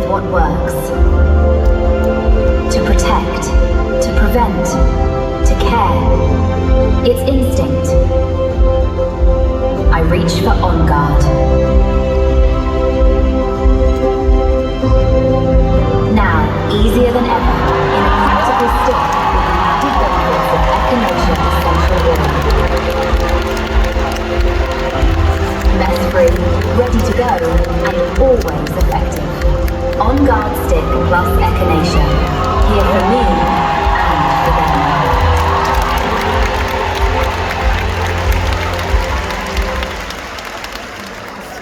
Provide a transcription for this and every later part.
what works. To protect, to prevent, to care. It's instinct. I reach for On Guard. Now, easier than ever, in a practical stick with the added benefits of echinacea essential oil. Mess-free, ready to go, and always effective. On Guard Stick plus echinacea. Here for me and for them.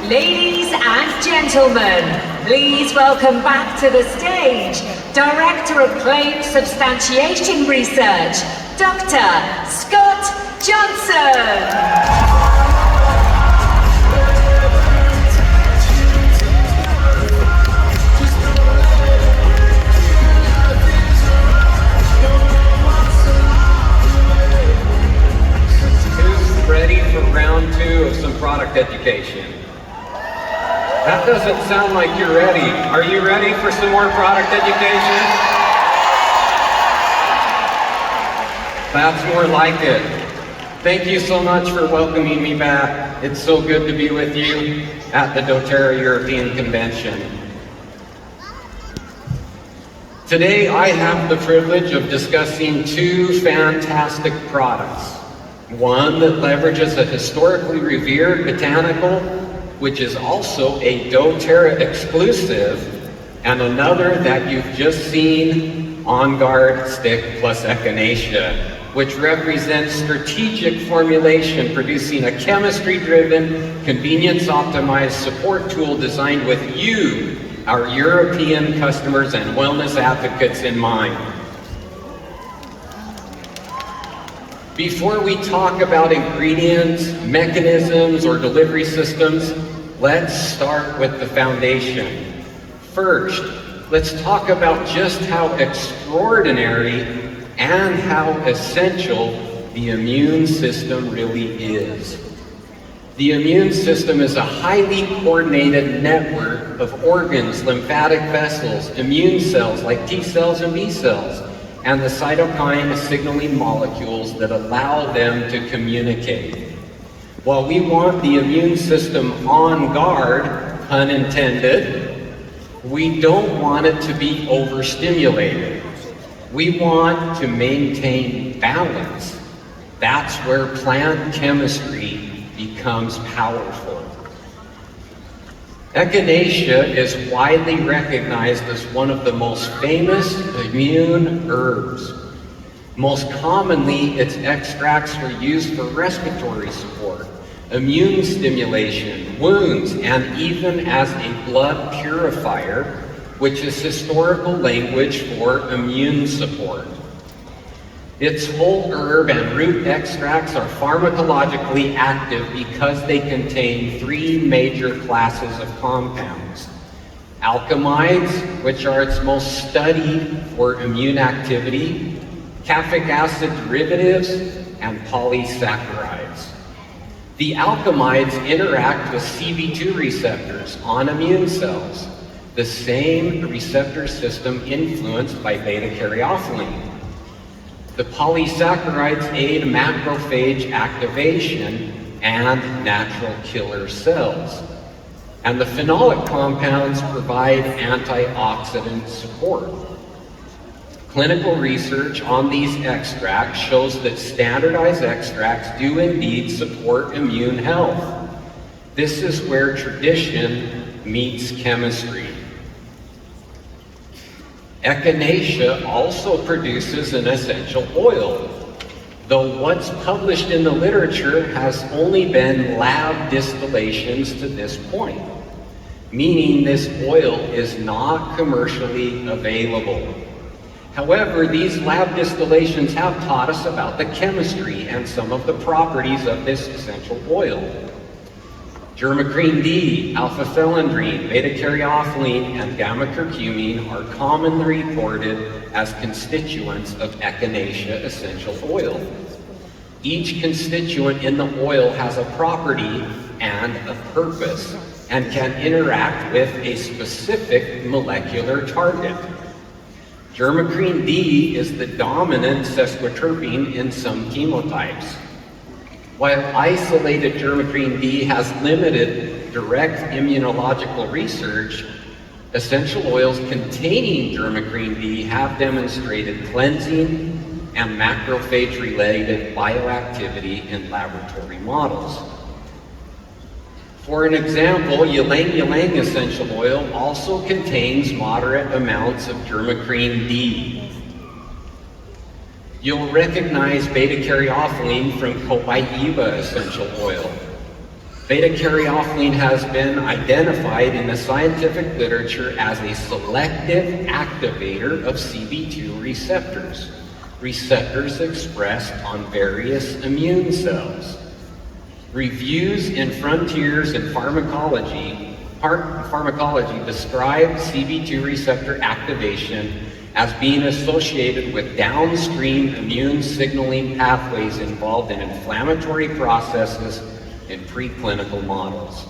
Ladies and gentlemen, please welcome back to the stage Director of Claims Substantiation Research, Dr. Scott Johnson. Ready for round 2 of some product education? That doesn't sound like you're ready. Are you ready for some more product education? That's more like it. Thank you so much for welcoming me back. It's so good to be with you at the doTERRA European Convention. Today I have the privilege of discussing 2 fantastic products. One that leverages a historically revered botanical, which is also a doTERRA exclusive, and another that you've just seen, On Guard Stick plus Echinacea, which represents strategic formulation, producing a chemistry-driven, convenience-optimized support tool designed with you, our European customers and wellness advocates in mind. Before we talk about ingredients, mechanisms, or delivery systems, let's start with the foundation. First, let's talk about just how extraordinary and how essential the immune system really is. The immune system is a highly coordinated network of organs, lymphatic vessels, immune cells like T cells and B cells, and the cytokine signaling molecules that allow them to communicate. While we want the immune system on guard, pun intended, we don't want it to be overstimulated. We want to maintain balance. That's where plant chemistry becomes powerful. Echinacea is widely recognized as one of the most famous immune herbs. Most commonly, its extracts were used for respiratory support, immune stimulation, wounds, and even as a blood purifier, which is historical language for immune support. Its whole herb and root extracts are pharmacologically active because they contain 3 major classes of compounds. Alkamides, which are its most studied for immune activity, caffeic acid derivatives, and polysaccharides. The alkamides interact with CB2 receptors on immune cells, the same receptor system influenced by beta-caryophyllene. The polysaccharides aid macrophage activation and natural killer cells. And the phenolic compounds provide antioxidant support. Clinical research on these extracts shows that standardized extracts do indeed support immune health. This is where tradition meets chemistry. Echinacea also produces an essential oil, though what's published in the literature has only been lab distillations to this point, meaning this oil is not commercially available. However, these lab distillations have taught us about the chemistry and some of the properties of this essential oil. Germicrene D, alpha-phelendrine, beta-caryophyllene, and gamma-curcumine are commonly reported as constituents of Echinacea essential oil. Each constituent in the oil has a property and a purpose. and can interact with a specific molecular target. Germicrene D is the dominant sesquiterpene in some chemotypes. While isolated germicrene D has limited direct immunological research, essential oils containing germicrene D have demonstrated cleansing and macrophage-related bioactivity in laboratory models. For an example, ylang-ylang essential oil also contains moderate amounts of germicrene D. You'll recognize beta-caryophyllene from copaiba essential oil. Beta-caryophyllene has been identified in the scientific literature as a selective activator of CB2 receptors, receptors expressed on various immune cells. Reviews in Frontiers in Pharmacology describe CB2 receptor activation as being associated with downstream immune signaling pathways involved in inflammatory processes in preclinical models.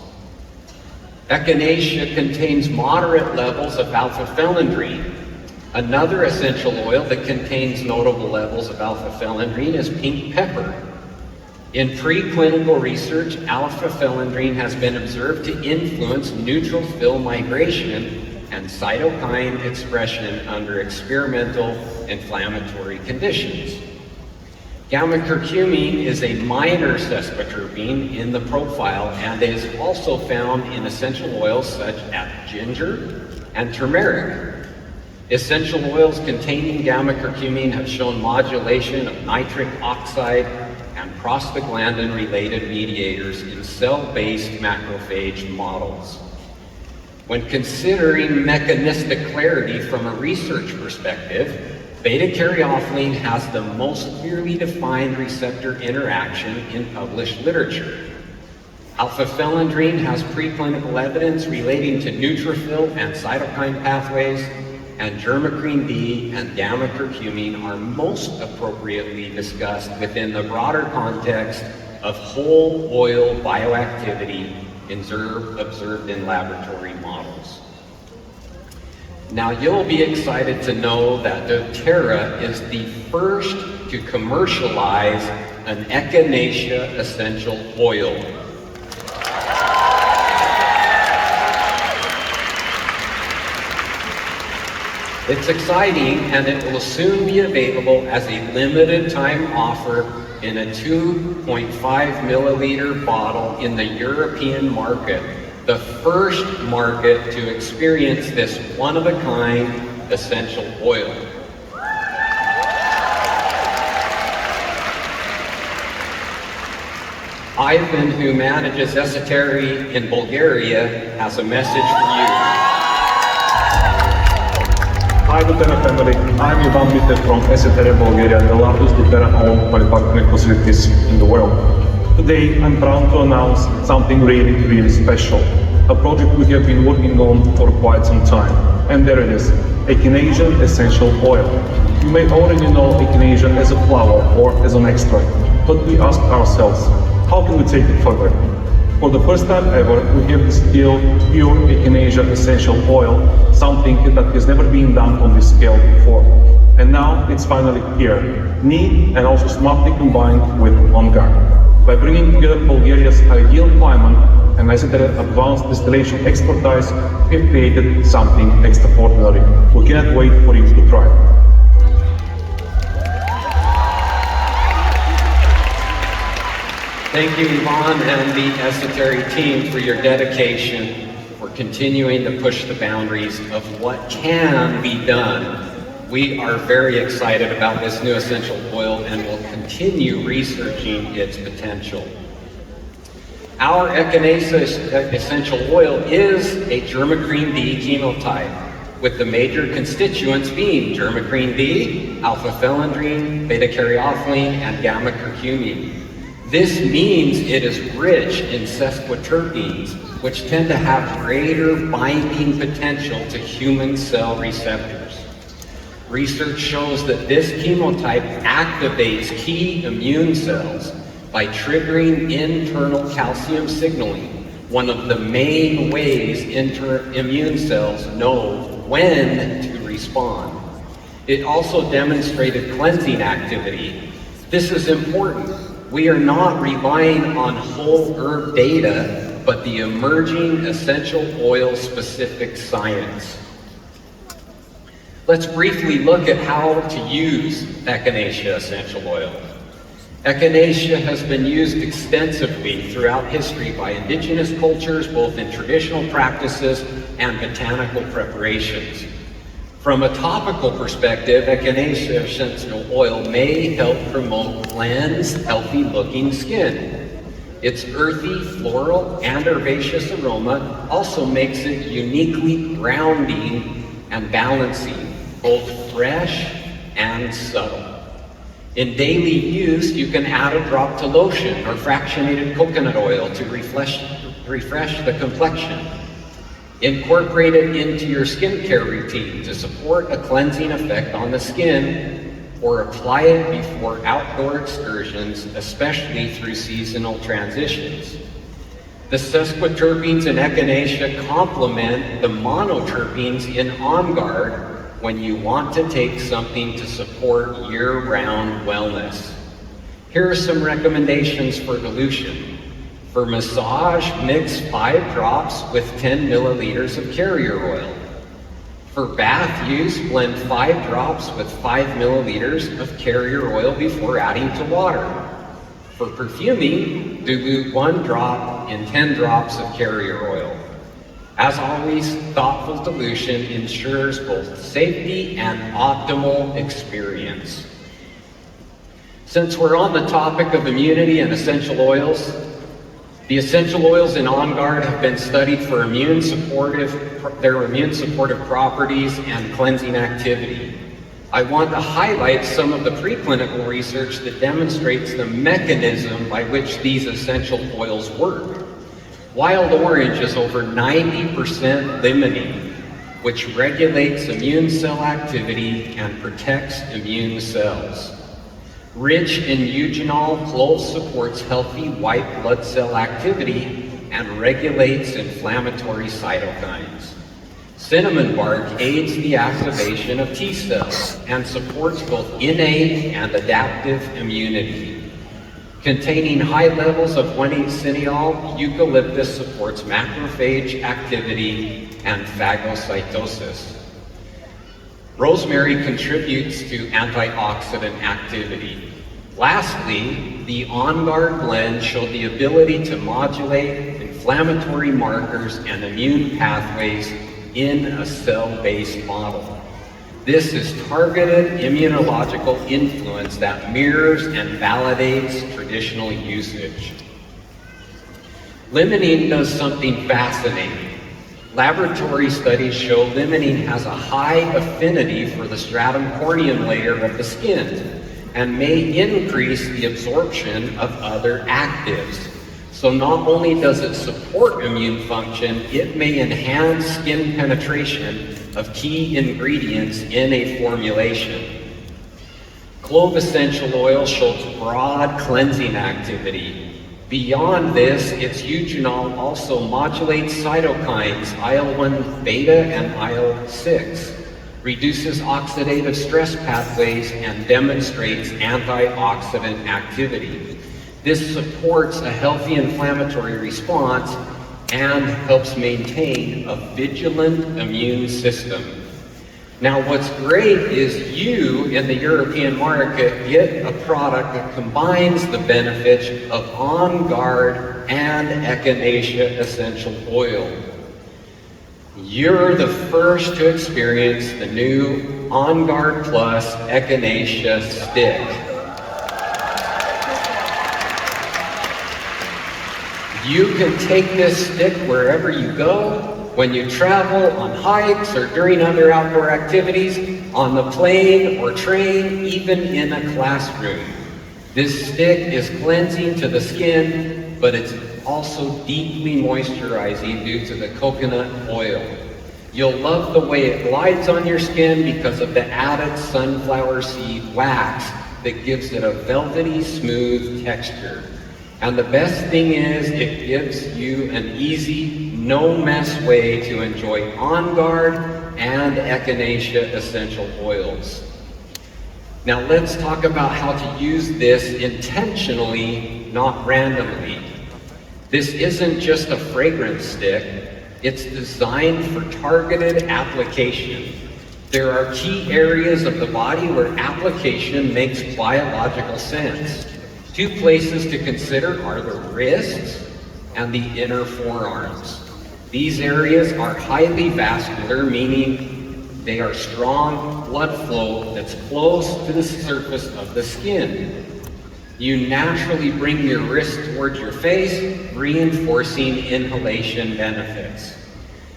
Echinacea contains moderate levels of alpha-felindrene. Another essential oil that contains notable levels of alpha-felindrene is pink pepper. In preclinical research, alpha-felindrene has been observed to influence neutrophil migration and cytokine expression under experimental inflammatory conditions. Gamma-curcumine is a minor sesquiterpene in the profile and is also found in essential oils such as ginger and turmeric. Essential oils containing gamma-curcumine have shown modulation of nitric oxide and prostaglandin-related mediators in cell-based macrophage models. When considering mechanistic clarity from a research perspective, beta-caryophyllene has the most clearly defined receptor interaction in published literature. Alpha-felindrene has preclinical evidence relating to neutrophil and cytokine pathways, and germicrene D and gamma-curcumine are most appropriately discussed within the broader context of whole oil bioactivity observed in laboratory models. Now you'll be excited to know that doTERRA is the first to commercialize an echinacea essential oil. It's exciting, and it will soon be available as a limited time offer in a 2.5 milliliter bottle in the European market, the first market to experience this one-of-a-kind essential oil. Ivan, who manages Esotery in Bulgaria, has a message for you. Hi doTERRA family, I'm Ivan Mite from Esotery Bulgaria, the largest doTERRA-owned manufacturing facilities in the world. Today, I'm proud to announce something really special. A project we have been working on for quite some time. And there it is, Echinacea essential oil. You may already know Echinacea as a flower or as an extract, but we asked ourselves, how can we take it further? For the first time ever, we have distilled pure Echinacea essential oil, something that has never been done on this scale before. And now it's finally here, neat and also smartly combined with On Guard. By bringing together Bulgaria's ideal climate and Esotery advanced distillation expertise, we have created something extraordinary. We cannot wait for you to try. Thank you, Ivan and the Esotery team, for your dedication, for continuing to push the boundaries of what can be done. We are very excited about this new essential oil and will continue researching its potential. Our Echinacea essential oil is a germicrene D chemotype, with the major constituents being germicrene D, alpha-felindrene, beta-caryophyllene, and gamma-curcumine. This means it is rich in sesquiterpenes, which tend to have greater binding potential to human cell receptors. Research shows that this chemotype activates key immune cells by triggering internal calcium signaling, one of the main ways immune cells know when to respond. It also demonstrated cleansing activity. This is important. We are not relying on whole herb data, but the emerging essential oil specific science. Let's briefly look at how to use echinacea essential oil. Echinacea has been used extensively throughout history by indigenous cultures, both in traditional practices and botanical preparations. From a topical perspective, echinacea essential oil may help promote cleansed, healthy-looking skin. Its earthy, floral, and herbaceous aroma also makes it uniquely grounding and balancing, both fresh and subtle. In daily use, you can add a drop to lotion or fractionated coconut oil to refresh the complexion. Incorporate it into your skincare routine to support a cleansing effect on the skin, or apply it before outdoor excursions, especially through seasonal transitions. The sesquiterpenes in echinacea complement the monoterpenes in On Guard when you want to take something to support year-round wellness. Here are some recommendations for dilution. For massage, mix 5 drops with 10 milliliters of carrier oil. For bath use, blend 5 drops with 5 milliliters of carrier oil before adding to water. For perfuming, dilute 1 drop in 10 drops of carrier oil. As always, thoughtful dilution ensures both safety and optimal experience. Since we're on the topic of immunity and essential oils, the essential oils in On Guard have been studied for their immune supportive properties and cleansing activity. I want to highlight some of the preclinical research that demonstrates the mechanism by which these essential oils work. Wild orange is over 90% limonene, which regulates immune cell activity and protects immune cells. Rich in eugenol, clove supports healthy white blood cell activity and regulates inflammatory cytokines. Cinnamon bark aids the activation of T cells and supports both innate and adaptive immunity. Containing high levels of 1,8-cineol, eucalyptus supports macrophage activity and phagocytosis. Rosemary contributes to antioxidant activity. Lastly, the On Guard blend showed the ability to modulate inflammatory markers and immune pathways in a cell-based model. This is targeted immunological influence that mirrors and validates traditional usage. Limonene does something fascinating. Laboratory studies show limonene has a high affinity for the stratum corneum layer of the skin and may increase the absorption of other actives. So not only does it support immune function, it may enhance skin penetration of key ingredients in a formulation. Clove essential oil shows broad cleansing activity. Beyond this, its eugenol also modulates cytokines IL-1 beta and IL-6, reduces oxidative stress pathways, and demonstrates antioxidant activity. This supports a healthy inflammatory response and helps maintain a vigilant immune system. Now, what's great is you in the European market get a product that combines the benefits of On Guard and echinacea essential oil. You're the first to experience the new On Guard Plus Echinacea stick. You can take this stick wherever you go, when you travel, on hikes, or during other outdoor activities, on the plane or train, even in a classroom. This stick is cleansing to the skin, but it's also deeply moisturizing due to the coconut oil. You'll love the way it glides on your skin because of the added sunflower seed wax that gives it a velvety, smooth texture. And the best thing is it gives you an easy, no-mess way to enjoy On Guard and Echinacea essential oils. Now let's talk about how to use this intentionally, not randomly. This isn't just a fragrance stick, it's designed for targeted application. There are key areas of the body where application makes biological sense. Two places to consider are the wrists and the inner forearms. These areas are highly vascular, meaning they are strong blood flow that's close to the surface of the skin. You naturally bring your wrist towards your face, reinforcing inhalation benefits.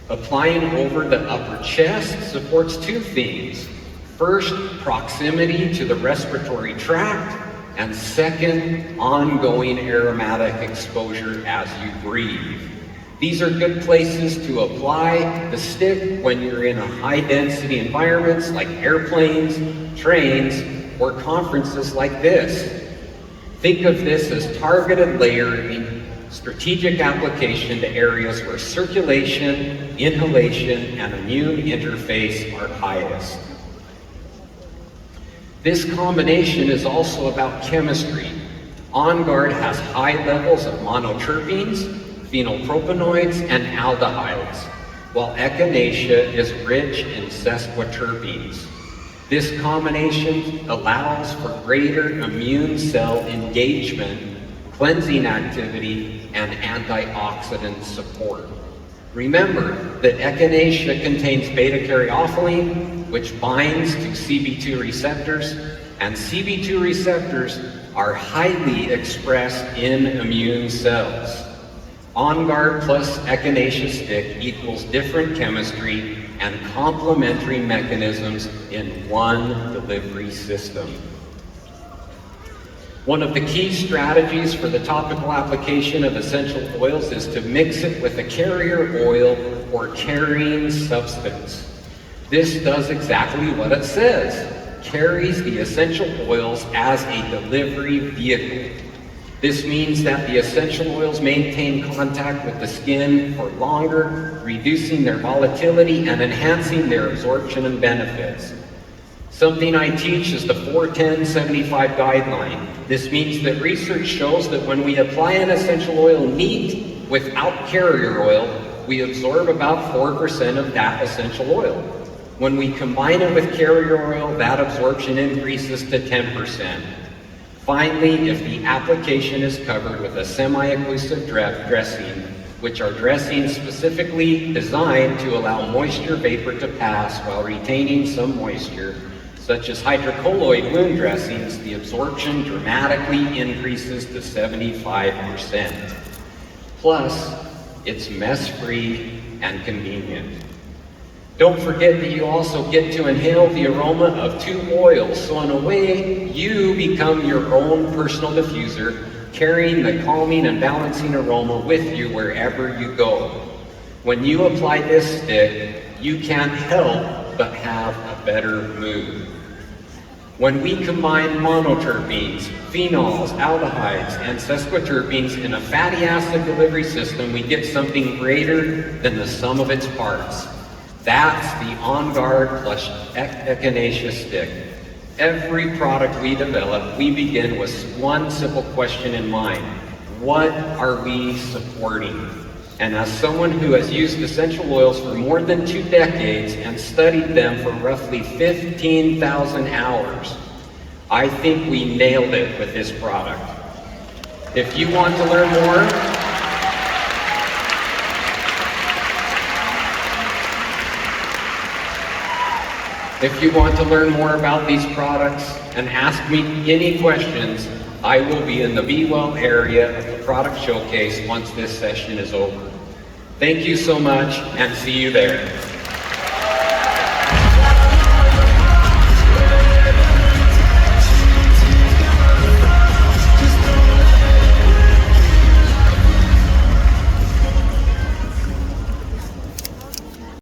Applying over the upper chest supports two things. First, proximity to the respiratory tract, and second, ongoing aromatic exposure as you breathe. These are good places to apply the stick when you're in a high-density environments like airplanes, trains, or conferences like this. Think of this as targeted layering, strategic application to areas where circulation, inhalation, and immune interface are highest. This combination is also about chemistry. On Guard has high levels of monoterpenes, phenylpropanoids, and aldehydes, while Echinacea is rich in sesquiterpenes. This combination allows for greater immune cell engagement, cleansing activity, and antioxidant support. Remember that Echinacea contains beta-caryophyllene, which binds to CB2 receptors, and CB2 receptors are highly expressed in immune cells. On Guard plus Echinacea stick equals different chemistry and complementary mechanisms in one delivery system. One of the key strategies for the topical application of essential oils is to mix it with a carrier oil or carrying substance. This does exactly what it says, carries the essential oils as a delivery vehicle. This means that the essential oils maintain contact with the skin for longer, reducing their volatility and enhancing their absorption and benefits. Something I teach is the 4-10-75 guideline. This means that research shows that when we apply an essential oil neat without carrier oil, we absorb about 4% of that essential oil. When we combine it with carrier oil, that absorption increases to 10%. Finally, if the application is covered with a semi-occlusive dressing, which are dressings specifically designed to allow moisture vapor to pass while retaining some moisture, such as hydrocolloid wound dressings, the absorption dramatically increases to 75%. Plus, it's mess-free and convenient. Don't forget that you also get to inhale the aroma of two oils, so in a way, you become your own personal diffuser, carrying the calming and balancing aroma with you wherever you go. When you apply this stick, you can't help but have a better mood. When we combine monoterpenes, phenols, aldehydes, and sesquiterpenes in a fatty acid delivery system, we get something greater than the sum of its parts. That's the On Guard plus Echinacea stick. Every product we develop, we begin with one simple question in mind. What are we supporting? And as someone who has used essential oils for more than 2 decades and studied them for roughly 15,000 hours, I think we nailed it with this product. If you want to learn more, about these products and ask me any questions, I will be in the Be Well area of the product showcase once this session is over. Thank you so much, and see you there.